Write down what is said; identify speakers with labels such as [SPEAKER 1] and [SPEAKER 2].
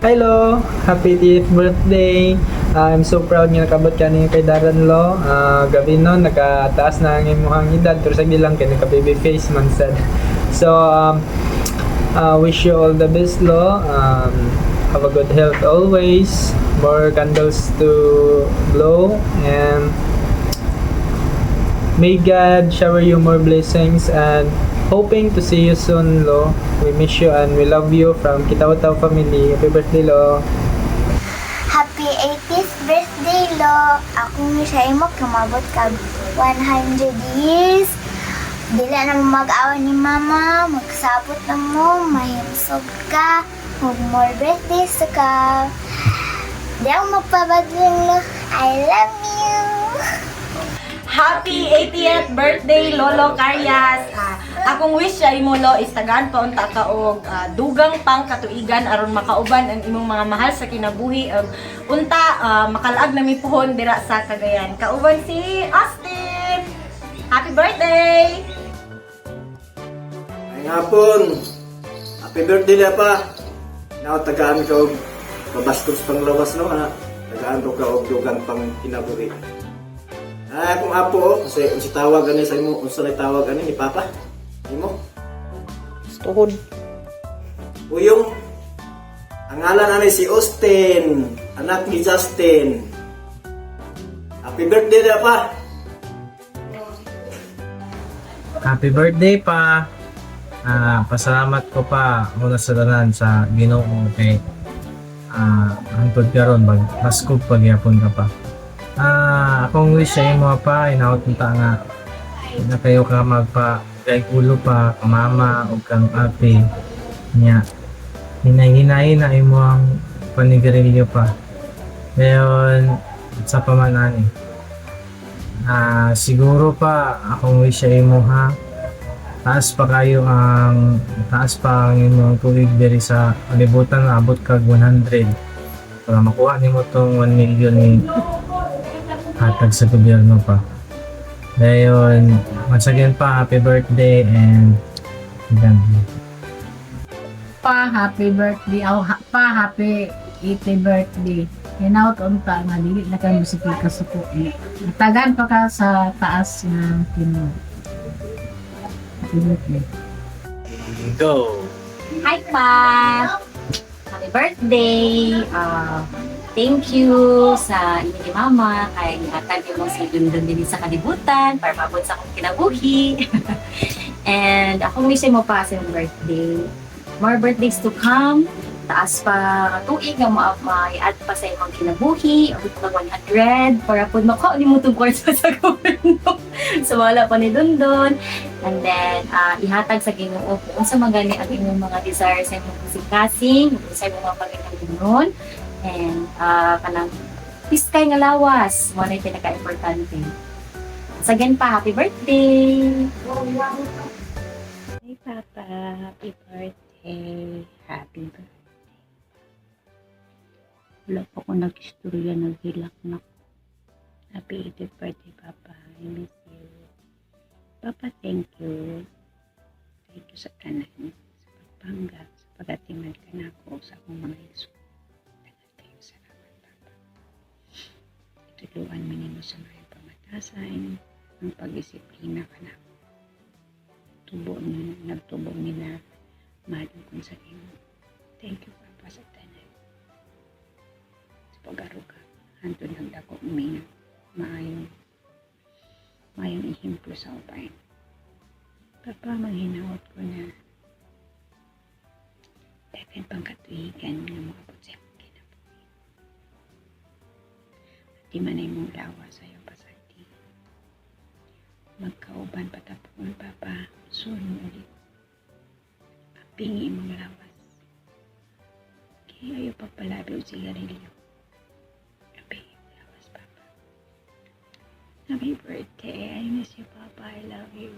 [SPEAKER 1] Hello! Happy 80th birthday! I'm so proud nga nakabot ka niya kay Daran Lo. Gabi nun, nakataas na ang imuhang edad. Pero sa bilang kaya naka-baby face man sad. So, wish you all the best, Lo. Have a good health always. More candles to blow. And may God shower you more blessings and hoping to see you soon, Lo. We miss you and we love you from Kitawataw family. Happy birthday, Lo.
[SPEAKER 2] Happy 80th birthday, Lo. Ako nga sa imo, kamabot ka 100 years. Dila na mo mag-awa ni Mama, magsabot na mo, mahimsog ka, more birthdays ka. Di ako magpabadling, Lo. I love you.
[SPEAKER 3] Happy 80th birthday, Lolo Carias! Akong wish sa imo, Lo, is tagaan pa unta ka og dugang pang katuigan aron makauban ang imong mga mahal sa kinabuhi. Unta, makalaag na mi puhon dira sa Cagayan. Kauban si Austin! Happy birthday!
[SPEAKER 4] Ay hapon! Happy birthday na pa! Now, tagaan ka og babastos pang lawas, no, ha? Tagaan ka og dugang pang kinabuhi. Kung apo, kasi kung si tawag ani sa imo, kung sa tawag ani ni Papa, imo.
[SPEAKER 3] Tuhod.
[SPEAKER 4] Uyong, ang ngalan ani si Austin, anak ni Justin. Happy birthday na pa!
[SPEAKER 1] Happy birthday pa! Pasalamat ko pa una sa tanan sa Ginoo kay hangtod karon maskog pagyapon ka pa. Akong wish sa imo pa inaot-unta nga na kayo ka magpa kay ulo pa kang mama o kang ate niya hinay-hinay na imo ang panigarilyo pa ngayon sa pamanani. Siguro pa akong wish sa imo ha, taas pa ang imong tuig diri sa kalibutan, abot kag 100 para makuha nimo tong 1 million ni hatag sa gobyerno pa. Ngayon, once again pa, happy birthday and ganda.
[SPEAKER 5] Happy birthday, happy 80th birthday. Hinaut unta nga dili na kay musipil ka sa puwi. Natagan pa ka sa taas ng Pinoy. Happy birthday.
[SPEAKER 1] Go!
[SPEAKER 3] Hi, Pa! Happy birthday! Thank you sa inyo ni Mama kay hatag yung mga silundon din sa kalibutan para mabot sa akong kinabuhi. And ako wish mo pa sa birthday. More birthdays to come. Taas pa tuig nga ma-i-add pa sa imong kinabuhi. Abot na 100 para po makuha ni mo itong kwarsa sa gobyerno. So wala pa ni Dondon. And then, ihatag sa Ginoo kung sa magani ang inyong mga desires sa imong kasing-kasing, sa imong mga pagkakagunon. And kanang piskay nga lawas, mo na yung pinaka-importante. So again pa, happy birthday!
[SPEAKER 6] Hey Papa, happy birthday! Happy birthday! Wala pa ko nag-istorya, naghilak na ko. Happy 80th birthday, Papa. I miss you. Papa, thank you. Thank you sa tanan, sa pagpanggap, sa pagatiman ka na ako sa akong mga iso. Salamat, Papa. Ituluan mo ninyo sa mga pamatasan, ang pag-disiplina ka na. Nagtubo nila, mahal kong sa iyo. Thank you, Papa, sa tanan. Sa pag-aruga, hantod nagdako umina, maayong ihimplo sa upain. Papa, maghinawat ko na dagan pang katuigan ng mga putsep. Di man ay mong lawa sa iyo pasati. Magkauban patapon, Papa. Soon ulit. Apingi mong lawas. Kaya ayaw papalabi o sigarilyo. Apingi mong lawas, Papa. Happy birthday. I miss you, Papa. I love you.